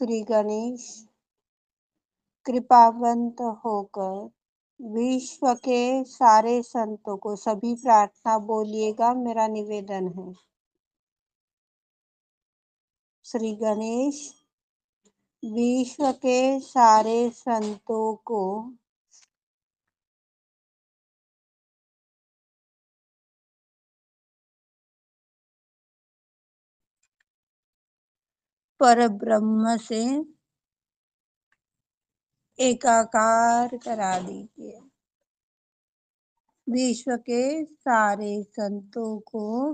श्री गणेश कृपावंत होकर विश्व के सारे संतों को सभी प्रार्थना बोलिएगा, मेरा निवेदन है। श्री गणेश विश्व के सारे संतों को परब्रह्म से एकाकार करा दीजिए। विश्व के सारे संतों को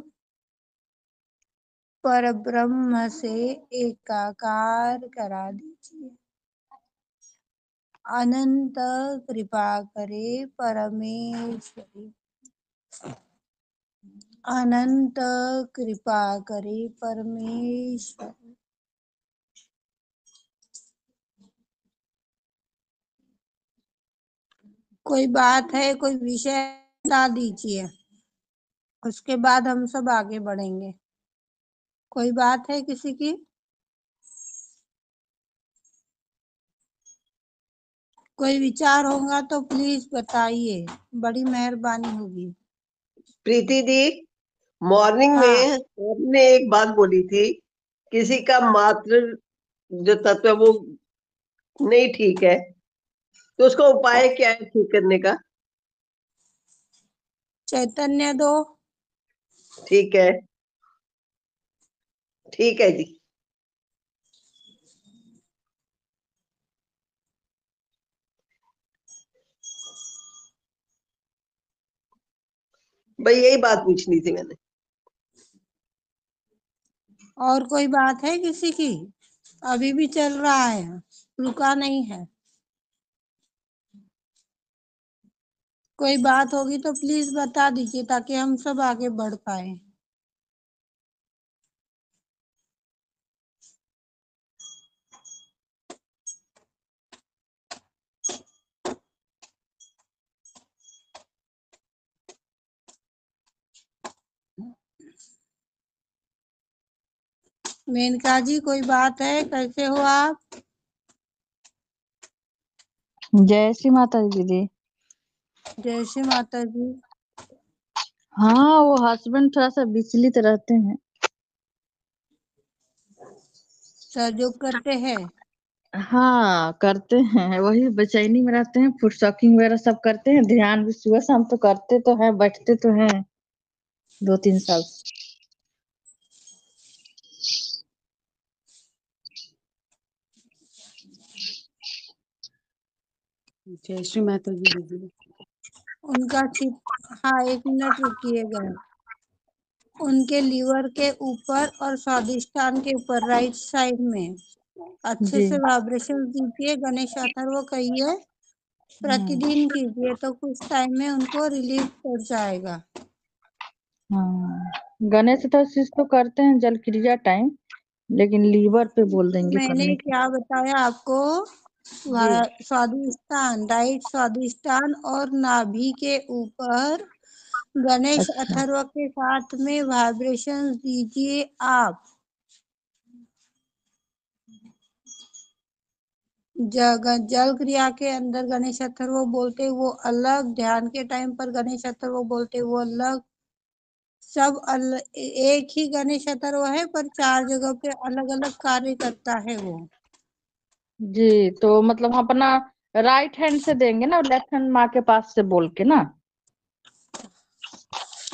परब्रह्म से एकाकार करा दीजिए। अनंत कृपा करे परमेश्वरी, अनंत कृपा करे परमेश्वर। कोई बात है, कोई विषय बता दीजिए, उसके बाद हम सब आगे बढ़ेंगे। कोई बात है किसी की? कोई विचार होगा तो प्लीज बताइए, बड़ी मेहरबानी होगी। प्रीति दी, मॉर्निंग में आपने एक बात बोली थी, किसी का मात्र जो तत्व है वो नहीं ठीक है, तो उसका उपाय क्या है ठीक करने का? चैतन्य दो। ठीक है, ठीक है जी। भाई यही बात पूछनी थी मैंने। और कोई बात है किसी की? अभी भी चल रहा है, रुका नहीं है। कोई बात होगी तो प्लीज बता दीजिए ताकि हम सब आगे बढ़ पाए। मेनका जी, कोई बात है? कैसे हो आप? जय श्री माता जी दीदी। जय श्री माता जी। हाँ, वो हस्बैंड थोड़ा सा विचलित रहते हैं। सहयोग करते हैं? हाँ करते हैं, वही बेचैनी में रहते हैं। फूड शॉकिंग वगैरह सब करते हैं, ध्यान भी सुबह शाम तो करते तो हैं, बैठते तो हैं 2-3 साल से। जय श्री माता जी दीदी। उनका हाँ, 1 मिनट रुकिएगा। उनके लीवर के ऊपर और स्वादिष्टान के ऊपर राइट साइड में अच्छे जी से वाइब्रेशन दीजिए। गणेश अथर्व कहिए, प्रतिदिन कीजिए तो कुछ टाइम में उनको रिलीफ हो जाएगा। हाँ, गणेश चतुर्थी तो करते हैं जल क्रिया टाइम, लेकिन लीवर पे बोल देंगे मैंने करने के। क्या बताया आपको? जी स्वादिष्टान, राइट स्वादिष्टान और नाभि के ऊपर गणेश अच्छा अथर्व के साथ में वाइब्रेशन दीजिए आप। जल क्रिया के अंदर गणेश अथर्व बोलते वो अलग, ध्यान के टाइम पर गणेश अथर्व बोलते वो अलग। सब एक ही गणेश अथर्व है, पर 4 जगह पे अलग अलग कार्य करता है वो। जी, तो मतलब हम अपना राइट हैंड से देंगे ना, लेफ्ट हैंड माँ के पास से बोल के ना?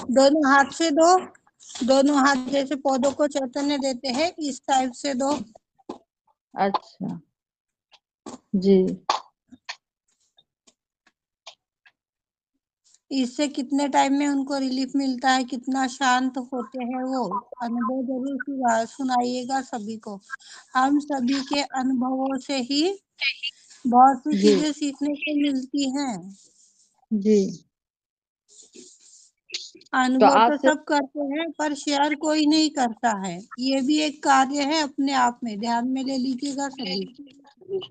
दोनों हाथ से दो, दोनों हाथ जैसे पौधों को चैतन्य देते हैं इस टाइप से दो। अच्छा जी। इससे कितने टाइम में उनको रिलीफ मिलता है, कितना शांत होते हैं वो अनुभव जरूर सुनाइएगा सभी को। हम सभी के अनुभवों से ही बहुत सी जी चीजें सीखने को मिलती हैं। जी, तो अनुभव आज तो से सब करते हैं पर शेयर कोई नहीं करता है। ये भी एक कार्य है अपने आप में, ध्यान में ले लीजिएगा सभी।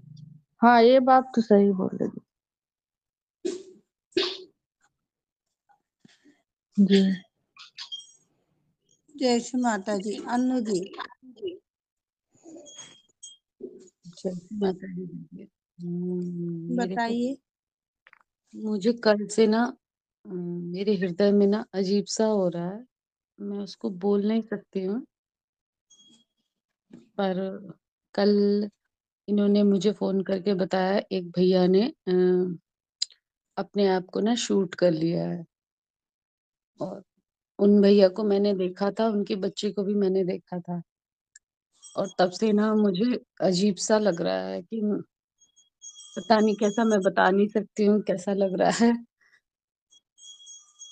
हाँ, ये बात तो सही बोल रही जी। जय श्री माता जी। अन्नू जी, माता जी दीजिए। मेरे को बताइए। मुझे कल से ना मेरे हृदय में ना अजीब सा हो रहा है। मैं उसको बोल नहीं सकती हूँ, पर कल इन्होंने मुझे फोन करके बताया, एक भैया ने अपने आप को ना शूट कर लिया है। और उन भैया को मैंने देखा था, उनके बच्चे को भी मैंने देखा था। और तब से ना मुझे अजीब सा लग रहा है कि पता नहीं कैसा, मैं बता नहीं सकती हूँ कैसा लग रहा है।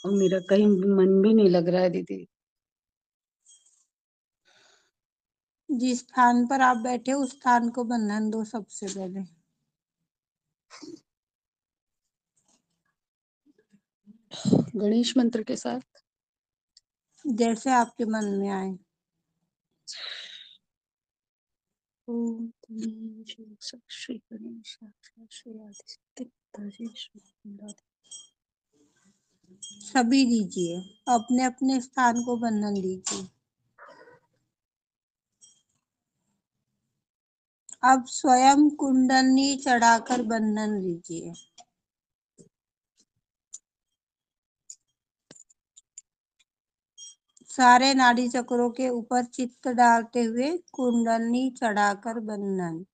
और मेरा कहीं मन भी नहीं लग रहा है दीदी। जिस स्थान पर आप बैठे उस स्थान को बंधन दो सबसे पहले। गणेश मंत्र के साथ। जैसे आपके मन में आए। ओम गणेश श्री गणेश श्री आदिशक्ति पिताजी श्री गंगाधर। सभी दीजिए, अपने अपने स्थान को बंधन दीजिए। अब स्वयं कुंडलनी चढ़ाकर बंधन लीजिए। सारे नाड़ी चक्रों के ऊपर चित्त डालते हुए कुंडलनी चढ़ाकर बंधन।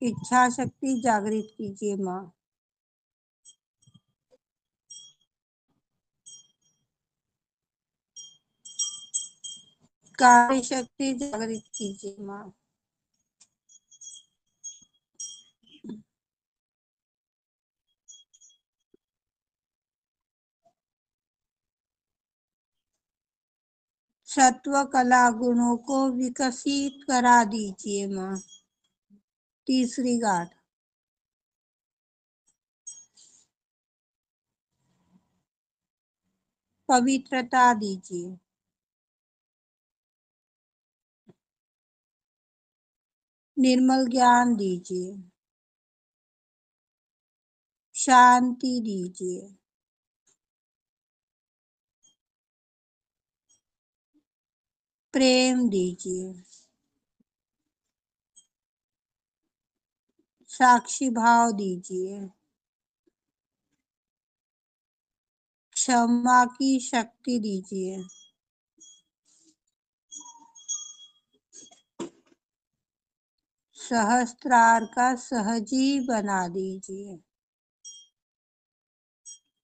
इच्छा शक्ति जागृत कीजिए माँ। कार्य शक्ति जागृत कीजिए माँ। सत्व कला गुणों को विकसित करा दीजिए माँ। तीसरी गाठ। पवित्रता दीजिए। निर्मल ज्ञान दीजिए। शांति दीजिए। प्रेम दीजिए। साक्षी भाव दीजिए। क्षमा की शक्ति दीजिए। सहस्त्रार का सहजी बना दीजिए।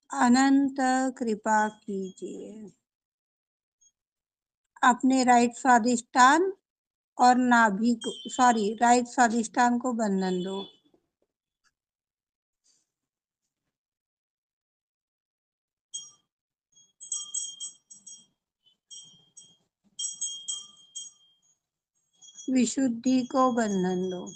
अनंत कृपा कीजिए। अपने राइट स्वादिष्टान और नाभि को, राइट स्वादिष्टान को बंधन दो। विशुद्धि को बंधन दो।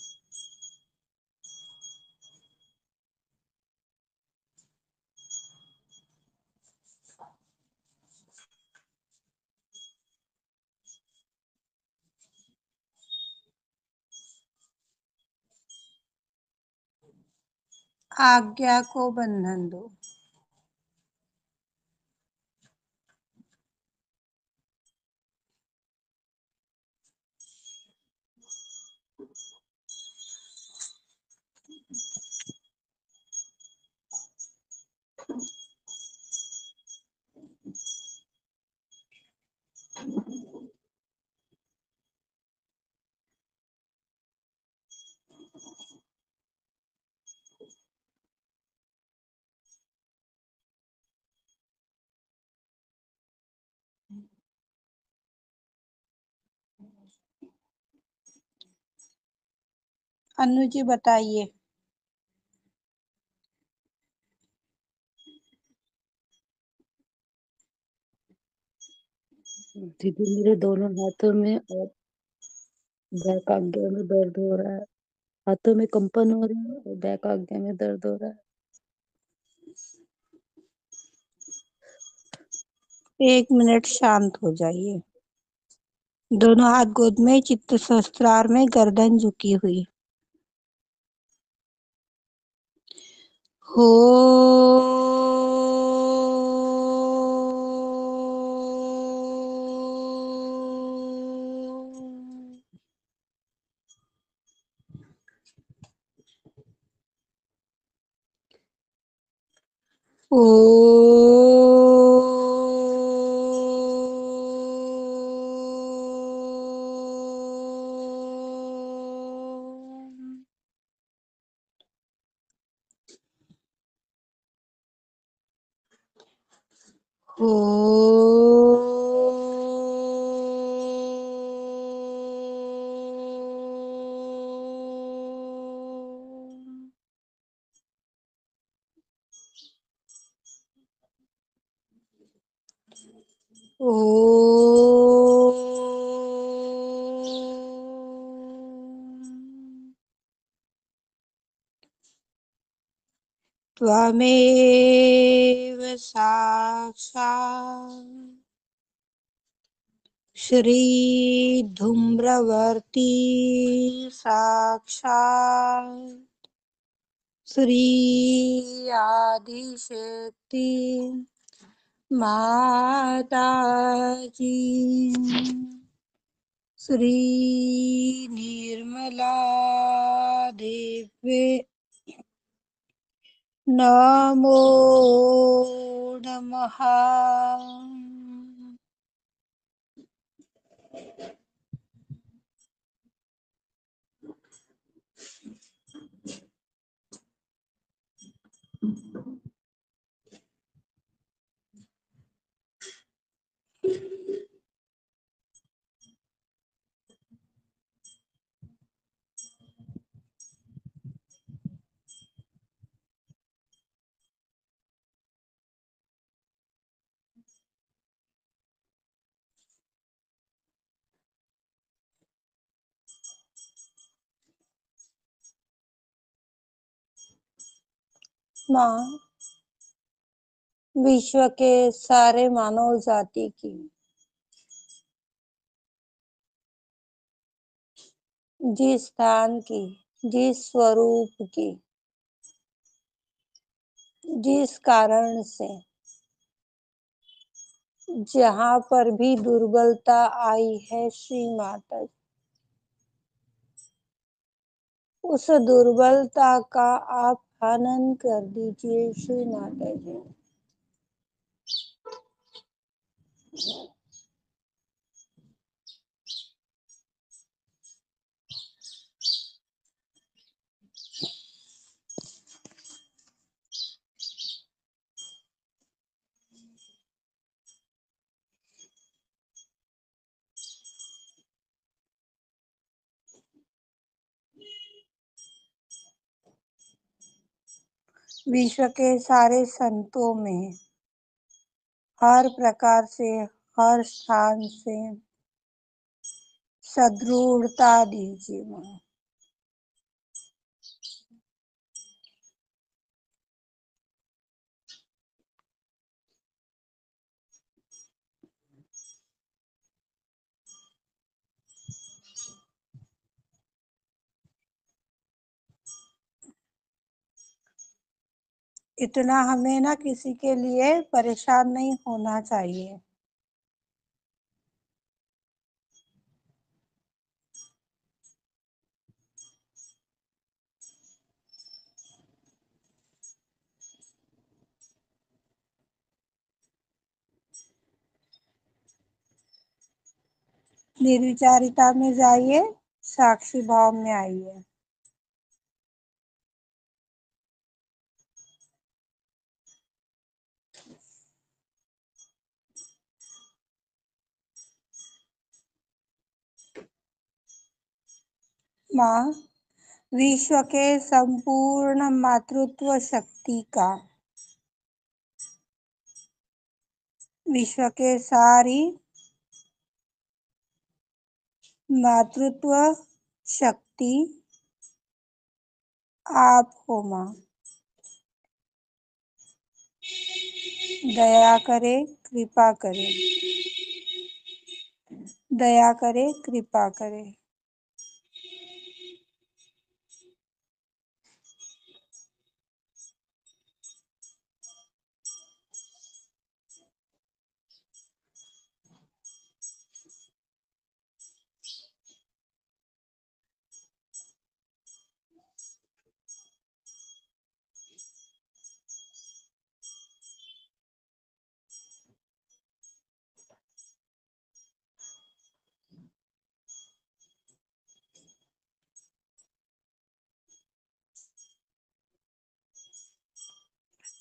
आज्ञा को बंधन दो। अनु जी बताइए। दीदी मेरे दोनों हाथों में और बैक आज्ञा में दर्द हो रहा है। हाथों में कंपन हो रहा है और बैक आज्ञा में दर्द हो रहा है। 1 मिनट शांत हो जाइए। दोनों हाथ गोद में, चित्त सहस्त्रार में, गर्दन झुकी हुई। हो ओ त्वमेव साक्षात् श्रीधूम्रवर्ती साक्षात् श्री आदिशक्ति माताजी श्री निर्मला देवी नमो नमः। माँ, विश्व के सारे मानव जाति की, जिस स्थान की, जिस स्वरूप की, जिस कारण से जहाँ पर भी दुर्बलता आई है श्री माता, उस दुर्बलता का आप हनन कर दीजिए श्री माता जी। विश्व के सारे संतों में हर प्रकार से, हर स्थान से सदृढ़ता दीजिए माँ। इतना हमें ना किसी के लिए परेशान नहीं होना चाहिए। निर्विचारिता में जाइए, साक्षी भाव में आइए। माँ, विश्व के संपूर्ण मातृत्व शक्ति का, विश्व के सारी मातृत्व शक्ति आप हो माँ। दया करे, कृपा करे, दया करे, कृपा करे।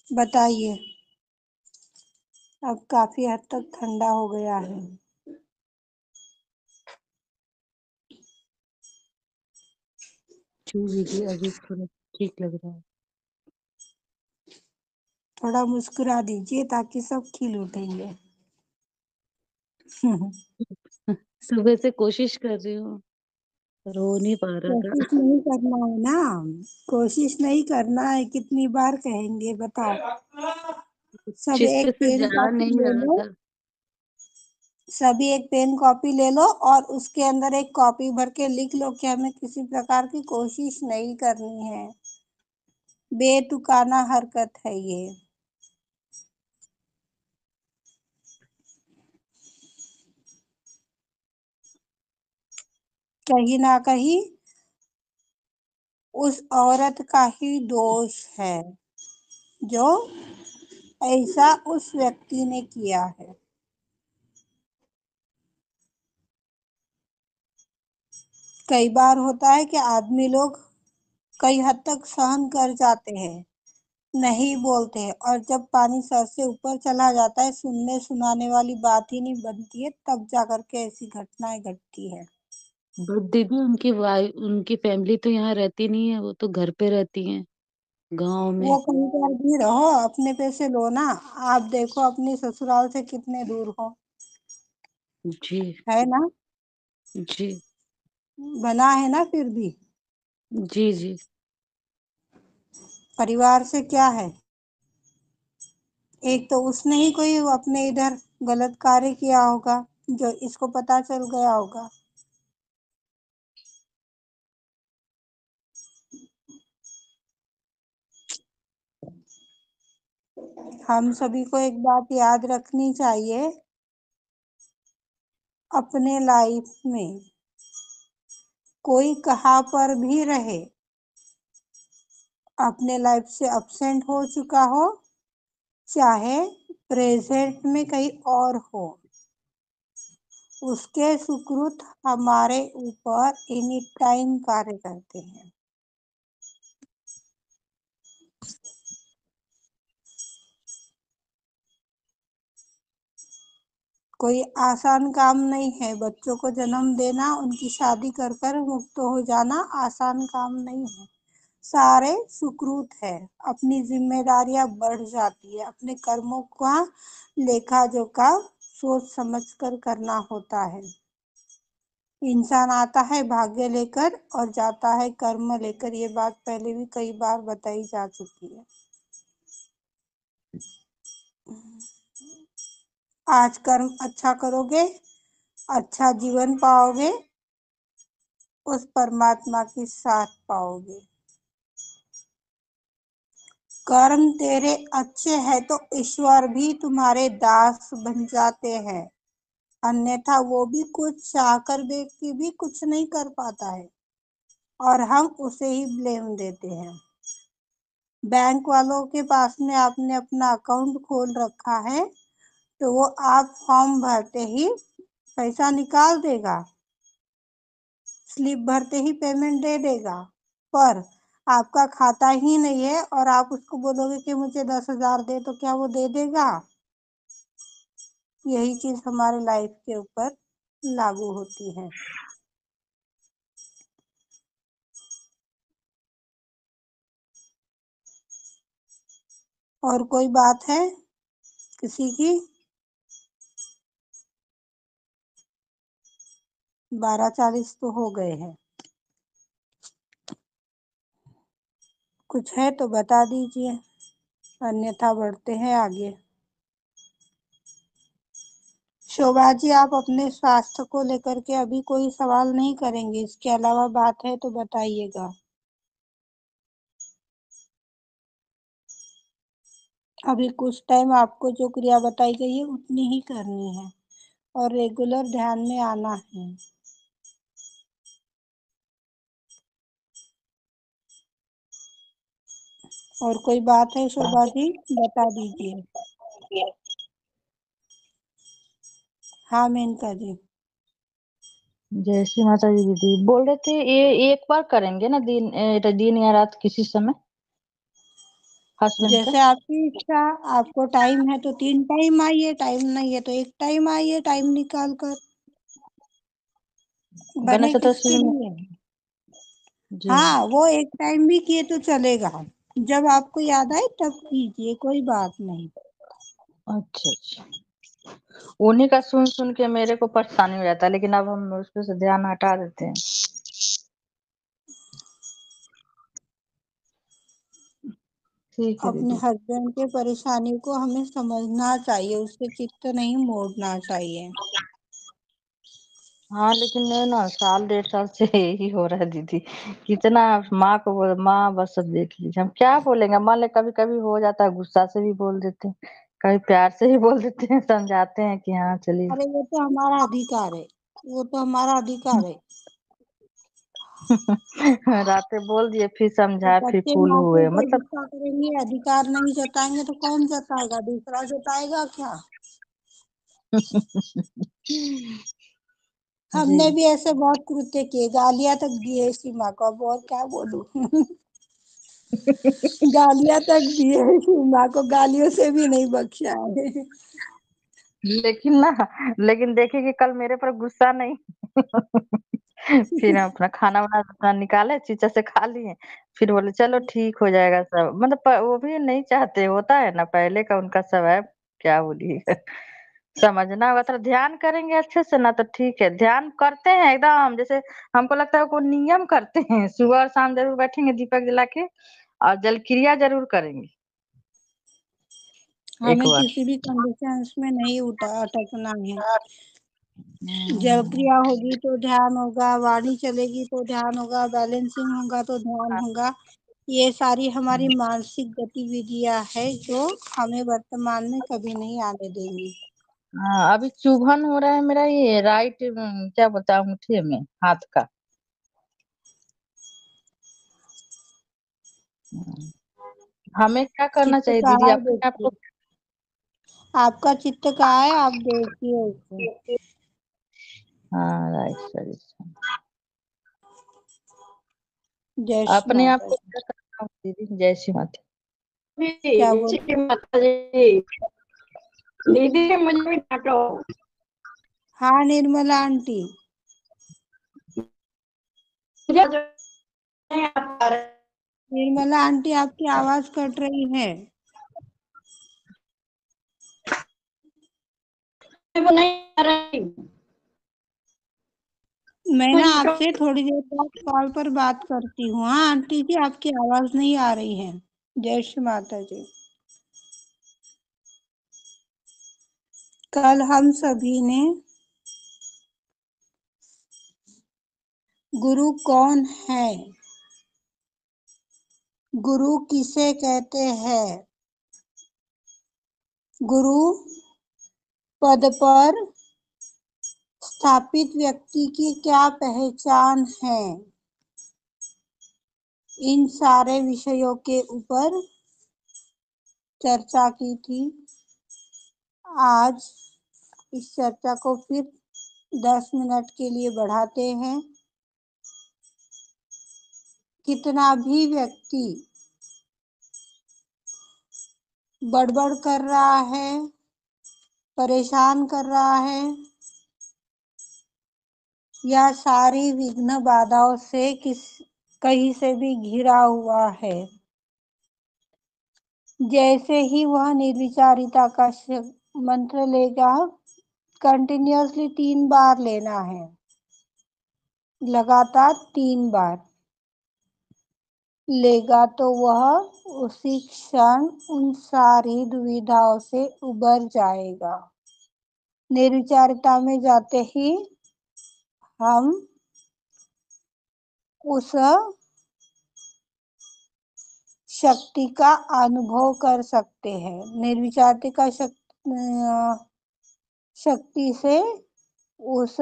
बताइए। अब काफी हद तक ठंडा हो गया है। छू लीजिए, अभी थोड़ा ठीक लग रहा है। थोड़ा मुस्कुरा दीजिए ताकि सब खिल उठेंगे। सुबह से कोशिश कर रही हूँ, पर हो नहीं पा रहा था। कोशिश नहीं करना है ना, कोशिश नहीं करना है, कितनी बार कहेंगे बताओ। सब चित्त एक से पेन जा कॉपी नहीं ले रहा लो, था। सभी एक पेन कॉपी ले लो और उसके अंदर एक कॉपी भर के लिख लो कि हमें किसी प्रकार की कोशिश नहीं करनी है। बेतुकाना हरकत है ये। कहीं ना कहीं उस औरत का ही दोष है जो ऐसा उस व्यक्ति ने किया है। कई बार होता है कि आदमी लोग कई हद तक सहन कर जाते हैं, नहीं बोलते हैं, और जब पानी सर से ऊपर चला जाता है, सुनने सुनाने वाली बात ही नहीं बनती है, तब जाकर के ऐसी घटनाएं घटती है। बट दीदी, उनकी वाइफ, उनकी फैमिली तो यहाँ रहती नहीं है, वो तो घर पे रहती हैं, गांव में। वो कहीं पर भी रहो, अपने पैसे लो ना। आप देखो अपनी ससुराल से कितने दूर हो, जी है ना? जी बना है ना फिर भी। जी जी। परिवार से क्या है, एक तो उसने ही कोई अपने इधर गलत कार्य किया होगा जो इसको पता चल गया होगा। हम सभी को एक बात याद रखनी चाहिए, अपने लाइफ में कोई कहाँ पर भी रहे, अपने लाइफ से अब्सेंट हो चुका हो चाहे प्रेजेंट में कहीं और हो, उसके सुकृत हमारे ऊपर एनी टाइम कार्य करते हैं। कोई आसान काम नहीं है, बच्चों को जन्म देना, उनकी शादी कर कर मुक्त हो जाना आसान काम नहीं है। सारे सुकृत है, अपनी जिम्मेदारियां बढ़ जाती है, अपने कर्मों का लेखा जोखा सोच समझ कर करना होता है। इंसान आता है भाग्य लेकर और जाता है कर्म लेकर, ये बात पहले भी कई बार बताई जा चुकी है। आज कर्म अच्छा करोगे, अच्छा जीवन पाओगे, उस परमात्मा की साथ पाओगे। कर्म तेरे अच्छे हैं तो ईश्वर भी तुम्हारे दास बन जाते हैं, अन्यथा वो भी कुछ चाहकर व्यक्ति भी कुछ नहीं कर पाता है और हम उसे ही ब्लेम देते हैं। बैंक वालों के पास में आपने अपना अकाउंट खोल रखा है तो वो आप फॉर्म भरते ही पैसा निकाल देगा, स्लिप भरते ही पेमेंट दे देगा, पर आपका खाता ही नहीं है और आप उसको बोलोगे कि मुझे 10,000 दे, तो क्या वो दे देगा? यही चीज हमारे लाइफ के ऊपर लागू होती है। और कोई बात है किसी की? 12:40 तो हो गए हैं, कुछ है तो बता दीजिए, अन्यथा बढ़ते हैं आगे। शोभा जी, आप अपने स्वास्थ्य को लेकर के अभी कोई सवाल नहीं करेंगे, इसके अलावा बात है तो बताइएगा। अभी कुछ टाइम आपको जो क्रिया बताई गई है उतनी ही करनी है और रेगुलर ध्यान में आना है। और कोई बात है शोभा जी, बता दीजिए। हाँ मेनका जी। जय श्री माता दी। दीदी बोल रहे थे ये एक बार करेंगे ना, दिन दिन या रात किसी समय? हस्बैंड का। जैसे आपकी इच्छा, आपको टाइम है तो 3 टाइम आइए, टाइम नहीं है तो 1 टाइम आइए, टाइम निकाल कर। बने गणेश किसके चतुर्थी में। लिए? जी। हाँ, वो 1 टाइम भी किए तो चलेगा। जब आपको याद आए तब कीजिए, कोई बात नहीं। अच्छा अच्छा। उन्हीं का सुन सुन के मेरे को परेशानी हो जाता है, लेकिन अब हम उस पे से ध्यान हटा देते हैं। ठीक है अपने दीदी। हस्बैंड के परेशानी को हमें समझना चाहिए, उससे चित्त नहीं मोड़ना चाहिए। हाँ लेकिन नहीं ना, साल 1.5 साल से यही हो रहा है दीदी। कितना माँ को बोल, माँ बस अब देख लीजिए, हम क्या बोलेंगे। मान ले कभी कभी हो जाता है, गुस्सा से भी बोल देते हैं, कभी प्यार से भी बोल देते हैं, समझाते हैं कि हाँ चलिए। अरे वो तो हमारा अधिकार है, वो तो हमारा अधिकार है। रातें बोल दिए, फिर तो समझाए, फिर बच्चे कूल माँ के हुए ऊपर मतलब। गुस्सा करेंगे, अधिकार नहीं जताएंगे तो कौन जताएगा? दूसरा जताएगा क्या? जी। हमने भी ऐसे बहुत कृत्य किए, गालियां तक दिए सीमा को, अब और क्या बोलूं। गालियां तक दिए सीमा को, गालियों से भी नहीं बख्शा है। लेकिन ना, लेकिन देखिए कि कल मेरे पर गुस्सा नहीं। फिर हम अपना खाना वाना अपना निकाले, चीचा से खा लिए, फिर बोले चलो ठीक हो जाएगा सब। मतलब वो भी नहीं चाहते, होता है ना पहले का उनका स्वभाव, क्या बोलिए। समझना होगा तो ध्यान करेंगे अच्छे से ना, तो ठीक है। ध्यान करते हैं एकदम, जैसे हमको लगता है कोई नियम करते हैं, सुबह और शाम जरूर बैठेंगे दीपक जला के, और जल क्रिया जरूर करेंगे एक हमें बार। किसी भी कंडीशंस में नहीं उठा अटकना है। जल हम्म। क्रिया होगी तो ध्यान होगा, वाणी चलेगी तो ध्यान होगा, बैलेंसिंग होगा तो ध्यान होगा। ये सारी हमारी मानसिक गतिविधियां है जो हमें वर्तमान में कभी नहीं आने देंगी। हाँ अभी चुभन हो रहा है मेरा, ये राइट क्या बोलता है, अंगूठे में, हाथ का। हम्म। हमें क्या करना चित्त चाहिए दीदी, कहाँ है अपने आप देखिए, को। आपका चित्त कहाँ है, आप देखिए उसको। हाँ राइट सही। जय श्री अपने आप माता को जी। क्या करना होगा दीदी, जय श्री माता। क्या जय बोल? श्री माता जी। दीदी मुझे भी डांटो। हाँ निर्मला आंटी। मुझे जो नहीं आता निर्मला आंटी आपकी आवाज कट रही है। वो नहीं आ रही। मैं ना मुझे आपसे थोड़ी देर बाद कॉल पर बात करती हूँ। हाँ आंटी जी, आपकी आवाज नहीं आ रही है। जय श्री माता जी। कल हम सभी ने गुरु कौन है, गुरु किसे कहते हैं, गुरु पद पर स्थापित व्यक्ति की क्या पहचान है, इन सारे विषयों के ऊपर चर्चा की थी। आज इस चर्चा को फिर 10 मिनट के लिए बढ़ाते हैं। कितना भी व्यक्ति बड़बड़ कर रहा है, परेशान कर रहा है, या सारी विघ्न बाधाओं से कहीं से भी घिरा हुआ है, जैसे ही वह निर्विचारिता का मंत्र लेगा, कंटिन्यूअसली 3 बार लेना है, लगातार 3 बार लेगा तो वह उसी क्षण उन सारी दुविधाओं से उबर जाएगा। निर्विचारिता में जाते ही हम उस शक्ति का अनुभव कर सकते हैं। निर्विचारिता का शक्ति से उस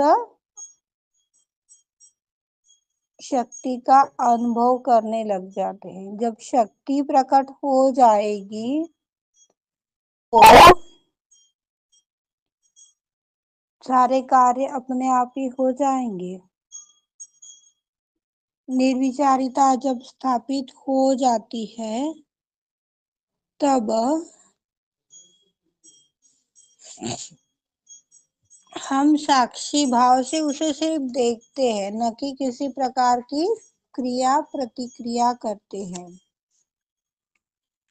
शक्ति का अनुभव करने लग जाते हैं। जब शक्ति प्रकट हो जाएगी तो सारे कार्य अपने आप ही हो जाएंगे। निर्विचारिता जब स्थापित हो जाती है तब हम साक्षी भाव से उसे सिर्फ देखते हैं, न कि किसी प्रकार की क्रिया प्रतिक्रिया करते हैं।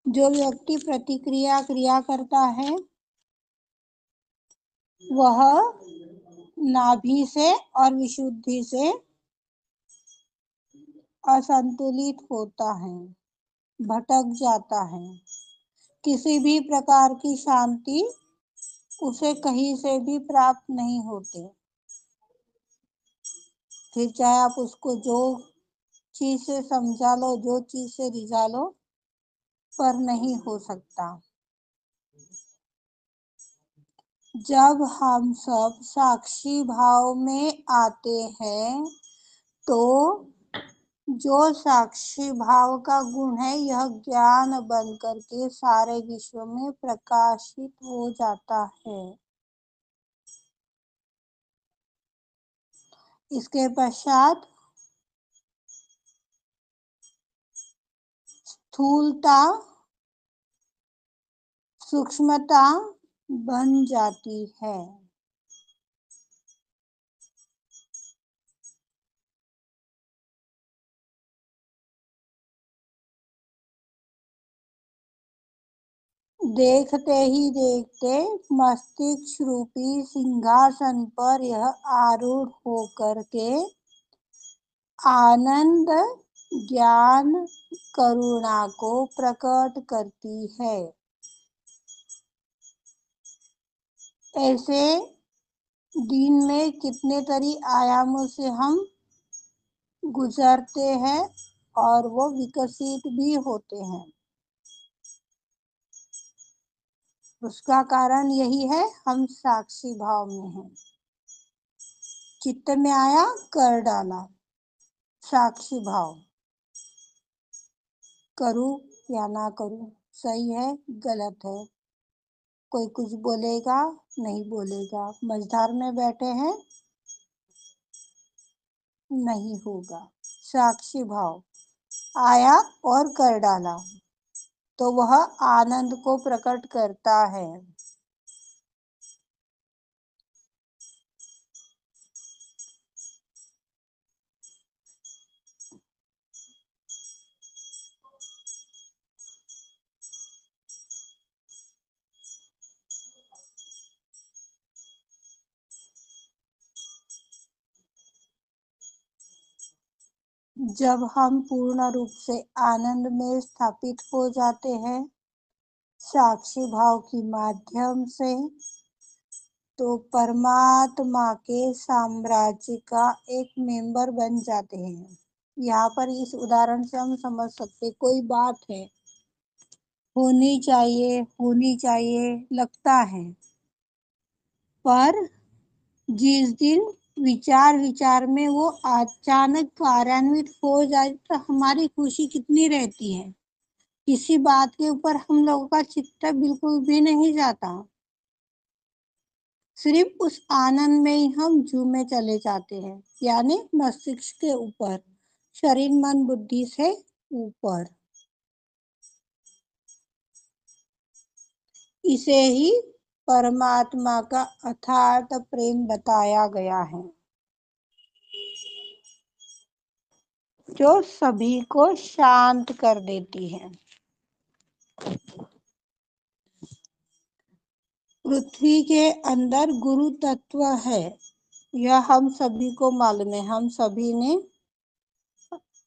जो व्यक्ति प्रतिक्रिया क्रिया करता है वह नाभि से और विशुद्धि से असंतुलित होता है, भटक जाता है। किसी भी प्रकार की शांति उसे कहीं से भी प्राप्त नहीं होती। फिर चाहे आप उसको जो चीज से समझा लो, जो चीज से रिझा लो, पर नहीं हो सकता। जब हम सब साक्षी भाव में आते हैं तो जो साक्षी भाव का गुण है यह ज्ञान बन करके सारे विश्व में प्रकाशित हो जाता है। इसके पश्चात स्थूलता सूक्ष्मता बन जाती है। देखते ही देखते मस्तिष्क रूपी सिंहासन पर यह आरूढ़ होकर के आनंद ज्ञान करुणा को प्रकट करती है। ऐसे दिन में कितने तरी आयामों से हम गुजरते हैं और वो विकसित भी होते हैं। उसका कारण यही है, हम साक्षी भाव में हैं। चित्त में आया, कर डाला, साक्षी भाव। करूं या ना करूं, सही है गलत है, कोई कुछ बोलेगा नहीं बोलेगा, मझधार में बैठे हैं, नहीं होगा। साक्षी भाव आया और कर डाला तो वह आनंद को प्रकट करता है। जब हम पूर्ण रूप से आनंद में स्थापित हो जाते हैं साक्षी भाव के माध्यम से, तो परमात्मा के साम्राज्य का एक मेंबर बन जाते हैं। यहाँ पर इस उदाहरण से हम समझ सकते, कोई बात है होनी चाहिए लगता है, पर जिस दिन विचार में वो अचानक कार्यान्वित हो जाए तो हमारी खुशी कितनी रहती है। किसी बात के ऊपर हम लोगों का चित्त बिल्कुल भी नहीं जाता, सिर्फ उस आनंद में ही हम झूमे चले जाते हैं, यानी मस्तिष्क के ऊपर, शरीर मन बुद्धि से ऊपर। इसे ही परमात्मा का अथार्थ प्रेम बताया गया है, जो सभी को शांत कर देती है। पृथ्वी के अंदर गुरु तत्व है, यह हम सभी को मालूम है। हम सभी ने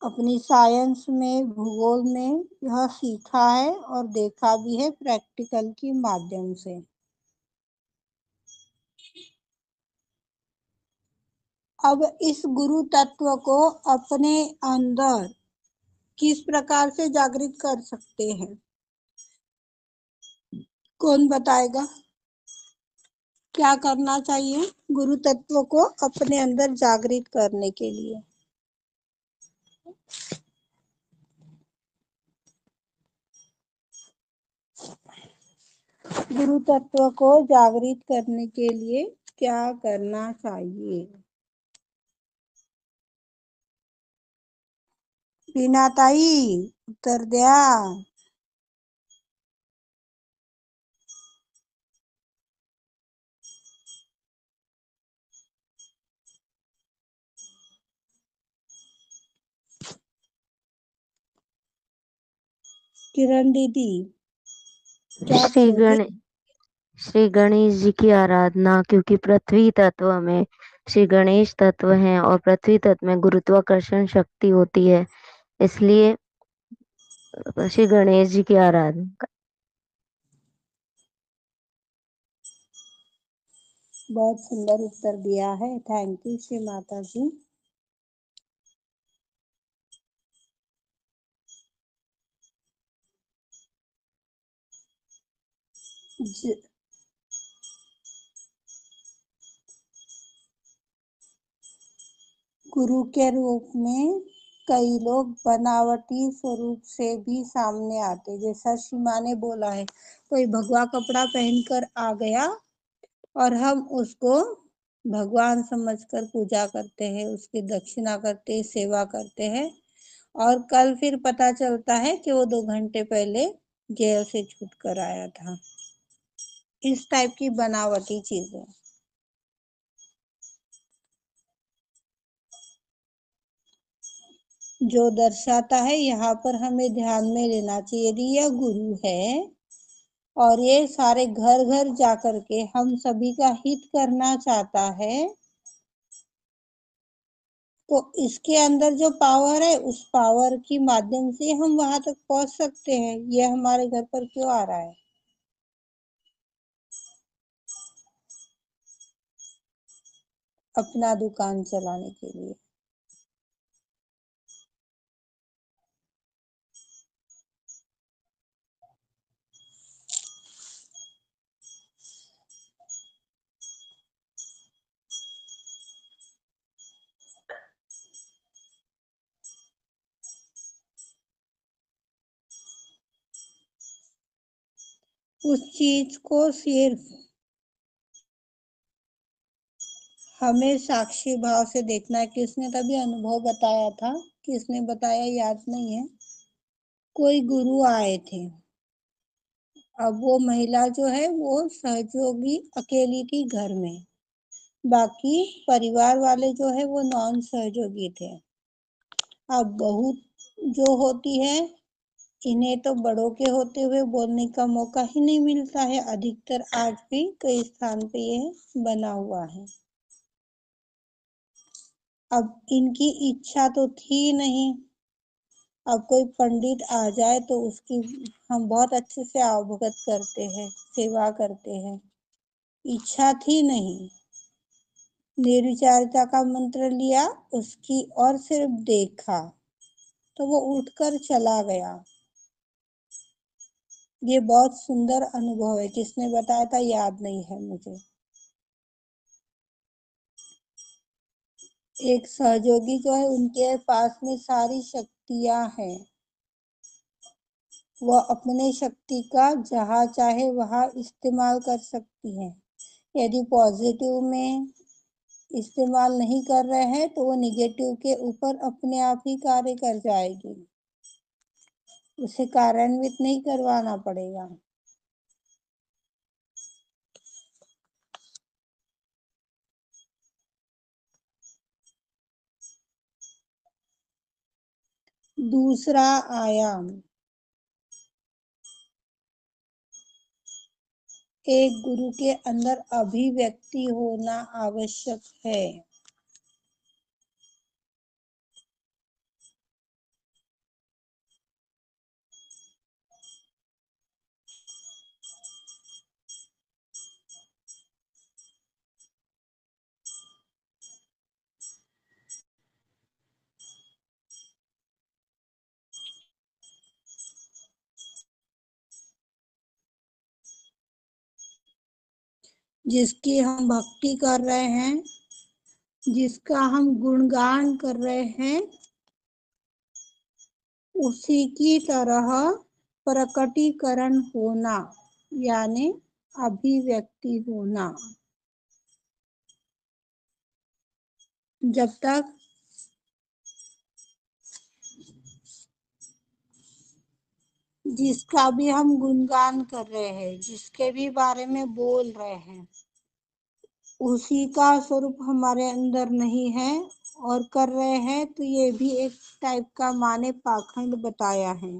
अपनी साइंस में, भूगोल में यह सीखा है और देखा भी है प्रैक्टिकल के माध्यम से। अब इस गुरु तत्व को अपने अंदर किस प्रकार से जागृत कर सकते हैं, कौन बताएगा? क्या करना चाहिए गुरु तत्व को अपने अंदर जागृत करने के लिए? गुरु तत्व को जागृत करने के लिए क्या करना चाहिए? बीना ताई उत्तर द्या। किरण दीदी क्या श्री करोगे? गण श्री गणेश जी की आराधना, क्योंकि पृथ्वी तत्व में श्री गणेश तत्व हैं और पृथ्वी तत्व में गुरुत्वाकर्षण शक्ति होती है, इसलिए श्री गणेश जी की आराधना। बहुत सुंदर उत्तर दिया है, थैंक यू श्री माता जी। ज, गुरु के रूप में कई लोग बनावटी स्वरूप से भी सामने आते, जैसा सीमा ने बोला है, कोई भगवा कपड़ा पहनकर आ गया और हम उसको भगवान समझकर पूजा करते हैं, उसकी दक्षिणा करते हैं, सेवा करते हैं, और कल फिर पता चलता है कि वो 2 घंटे पहले जेल से छूट कर आया था। इस टाइप की बनावटी चीजें। जो दर्शाता है यहाँ पर हमें ध्यान में लेना चाहिए, यदि यह गुरु है और ये सारे घर घर जाकर के हम सभी का हित करना चाहता है, तो इसके अंदर जो पावर है उस पावर की माध्यम से हम वहां तक पहुंच सकते हैं। ये हमारे घर पर क्यों आ रहा है? अपना दुकान चलाने के लिए। उस चीज को सिर्फ हमें साक्षी भाव से देखना है। किसने तभी अनुभव बताया था, किसने बताया याद नहीं है। कोई गुरु आए थे, अब वो महिला जो है वो सहयोगी अकेली थी घर में, बाकी परिवार वाले जो है वो नॉन सहयोगी थे। अब बहू जो होती है, इन्हें तो बड़ों के होते हुए बोलने का मौका ही नहीं मिलता है, अधिकतर आज भी कई स्थान पे ये बना हुआ है। अब इनकी इच्छा तो थी नहीं। अब कोई पंडित आ जाए तो उसकी हम बहुत अच्छे से अवगत करते हैं, सेवा करते हैं। इच्छा थी नहीं, निर्विचारिता का मंत्र लिया उसकी और सिर्फ देखा तो वो उठकर चला गया। ये बहुत सुंदर अनुभव है। किसने बताया था याद नहीं है मुझे। एक सहयोगी जो है उनके पास में सारी शक्तियां हैं, वह अपने शक्ति का जहाँ चाहे वहाँ इस्तेमाल कर सकती है। यदि पॉजिटिव में इस्तेमाल नहीं कर रहे हैं तो वो निगेटिव के ऊपर अपने आप ही कार्य कर जाएगी, उसे कार्यान्वित नहीं करवाना पड़ेगा। दूसरा आयाम, एक गुरु के अंदर अभिव्यक्ति होना आवश्यक है। जिसकी हम भक्ति कर रहे हैं, जिसका हम गुणगान कर रहे हैं, उसी की तरह प्रकटीकरण होना, यानी अभिव्यक्ति होना। जब तक जिसका भी हम गुणगान कर रहे हैं, जिसके भी बारे में बोल रहे हैं, उसी का स्वरूप हमारे अंदर नहीं है और कर रहे हैं, तो ये भी एक टाइप का माने पाखंड बताया है।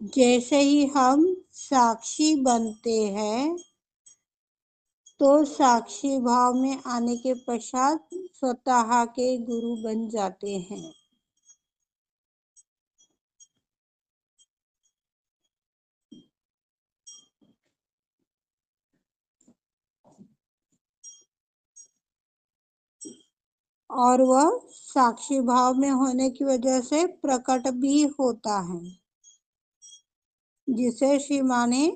जैसे ही हम साक्षी बनते हैं तो साक्षी भाव में आने के पश्चात स्वतः के गुरु बन जाते हैं। और वह साक्षी भाव में होने की वजह से प्रकट भी होता है, जिसे श्री माँ ने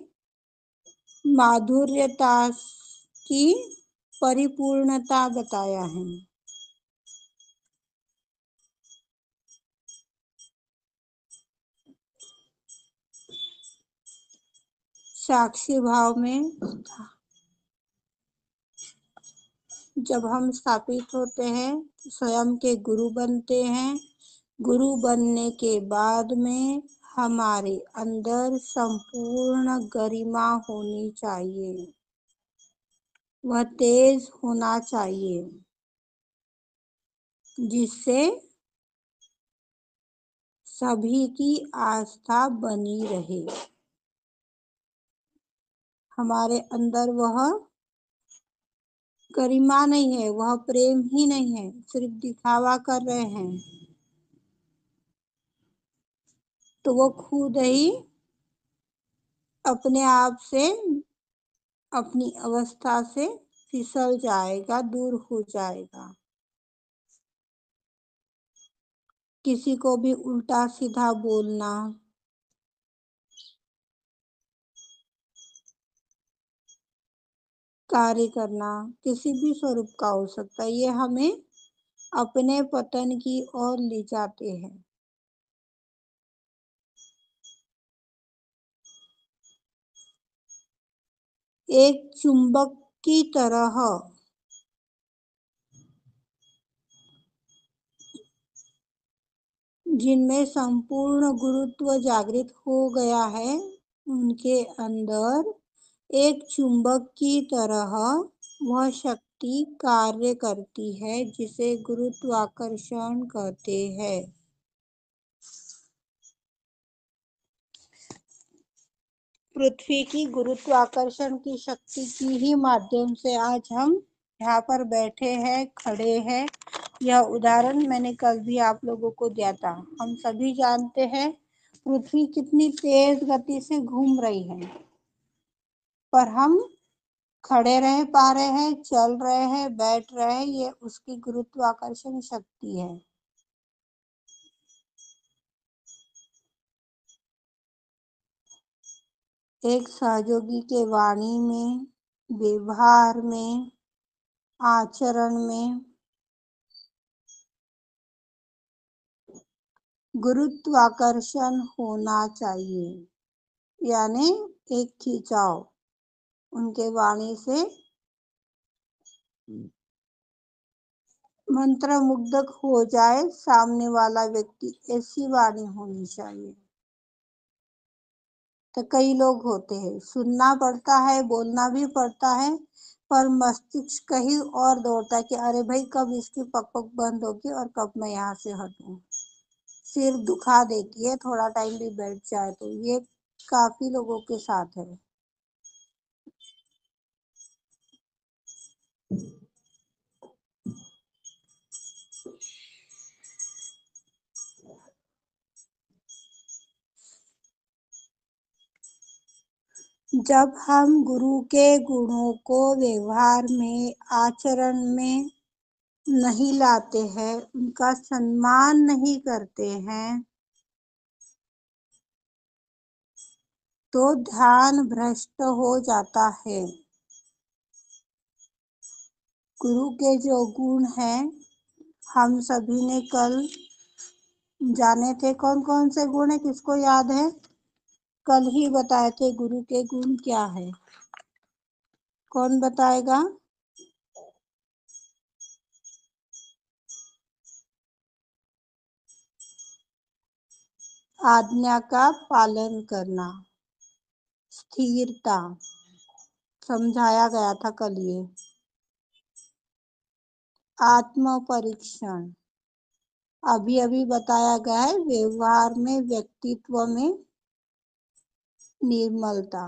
माधुर्यता की परिपूर्णता बताया है। साक्षी भाव में जब हम स्थापित होते हैं स्वयं के गुरु बनते हैं। गुरु बनने के बाद में हमारे अंदर संपूर्ण गरिमा होनी चाहिए, वह तेज होना चाहिए, जिससे सभी की आस्था बनी रहे। हमारे अंदर वह गरिमा नहीं है, वह प्रेम ही नहीं है, सिर्फ दिखावा कर रहे हैं, तो वो खुद ही अपने आप से अपनी अवस्था से फिसल जाएगा, दूर हो जाएगा। किसी को भी उल्टा सीधा बोलना, कार्य करना किसी भी स्वरूप का हो सकता है, ये हमें अपने पतन की ओर ले जाते हैं। एक चुंबक की तरह जिनमें संपूर्ण गुरुत्व जागृत हो गया है, उनके अंदर एक चुंबक की तरह वह शक्ति कार्य करती है, जिसे गुरुत्वाकर्षण कहते हैं। पृथ्वी की गुरुत्वाकर्षण की शक्ति की ही माध्यम से आज हम यहाँ पर बैठे हैं, खड़े हैं। यह उदाहरण मैंने कल भी आप लोगों को दिया था। हम सभी जानते हैं पृथ्वी कितनी तेज गति से घूम रही है, पर हम खड़े रह पा रहे हैं, चल रहे हैं, बैठ रहे हैं, ये उसकी गुरुत्वाकर्षण शक्ति है। एक सहयोगी के वाणी में, व्यवहार में, आचरण में गुरुत्वाकर्षण होना चाहिए, यानी एक खिंचाव। उनके वाणी से मंत्रमुग्ध हो जाए सामने वाला व्यक्ति, ऐसी वाणी होनी चाहिए। तो कई लोग होते हैं, सुनना पड़ता है, बोलना भी पड़ता है, पर मस्तिष्क कहीं और दौड़ता है कि अरे भाई कब इसकी पक पक बंद होगी और कब मैं यहाँ से हटूं। सिर दुखा देती है, थोड़ा टाइम भी बैठ जाए तो। ये काफी लोगों के साथ है। जब हम गुरु के गुणों को व्यवहार में, आचरण में नहीं लाते हैं, उनका सम्मान नहीं करते हैं, तो ध्यान भ्रष्ट हो जाता है। गुरु के जो गुण हैं, हम सभी ने कल जाने थे। कौन कौन से गुण है, किसको याद है? कल ही बताए थे गुरु के गुण क्या है। कौन बताएगा? आज्ञा का पालन करना, स्थिरता, समझाया गया था कल ये। आत्म परीक्षण, अभी अभी बताया गया है व्यवहार में, व्यक्तित्व में निर्मलता,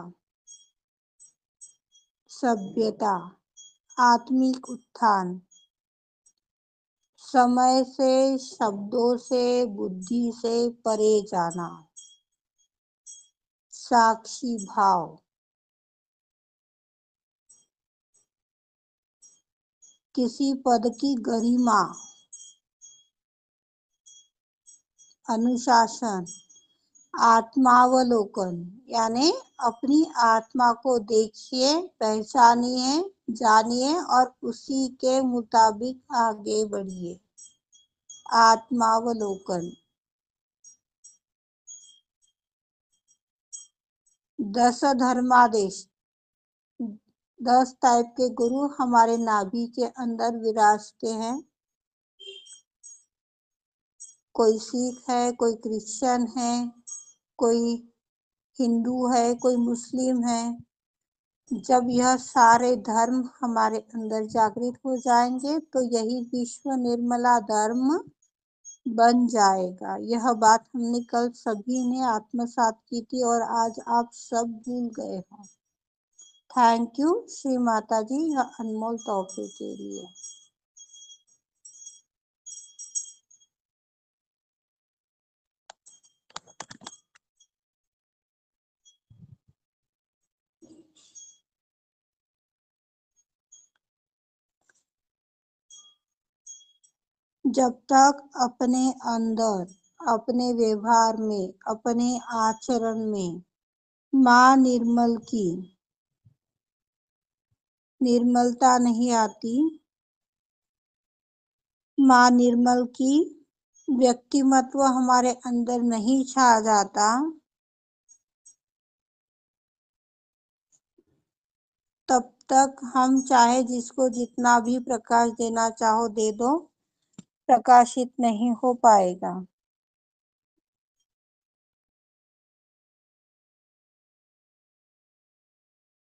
सभ्यता, आत्मिक उत्थान, समय से, शब्दों से, बुद्धि से परे जाना, साक्षी भाव, किसी पद की गरिमा, अनुशासन, आत्मावलोकन, यानी अपनी आत्मा को देखिए, पहचानिए, जानिए और उसी के मुताबिक आगे बढ़िए। आत्मावलोकन। 10 धर्मादेश, 10 टाइप के गुरु हमारे नाभि के अंदर विराजते हैं। कोई सिख है, कोई क्रिश्चियन है, कोई हिंदू है, कोई मुस्लिम है। जब यह सारे धर्म हमारे अंदर जागृत हो जाएंगे तो यही विश्व निर्मला धर्म बन जाएगा। यह बात हमने कल सभी ने आत्मसात की थी और आज आप सब भूल गए हो। थैंक यू श्री माता जी यह अनमोल तोहफे के लिए। जब तक अपने अंदर, अपने व्यवहार में, अपने आचरण में माँ निर्मल की निर्मलता नहीं आती, माँ निर्मल की व्यक्तिमत्व हमारे अंदर नहीं छा जाता, तब तक हम चाहे जिसको जितना भी प्रकाश देना चाहो दे दो, प्रकाशित नहीं हो पाएगा।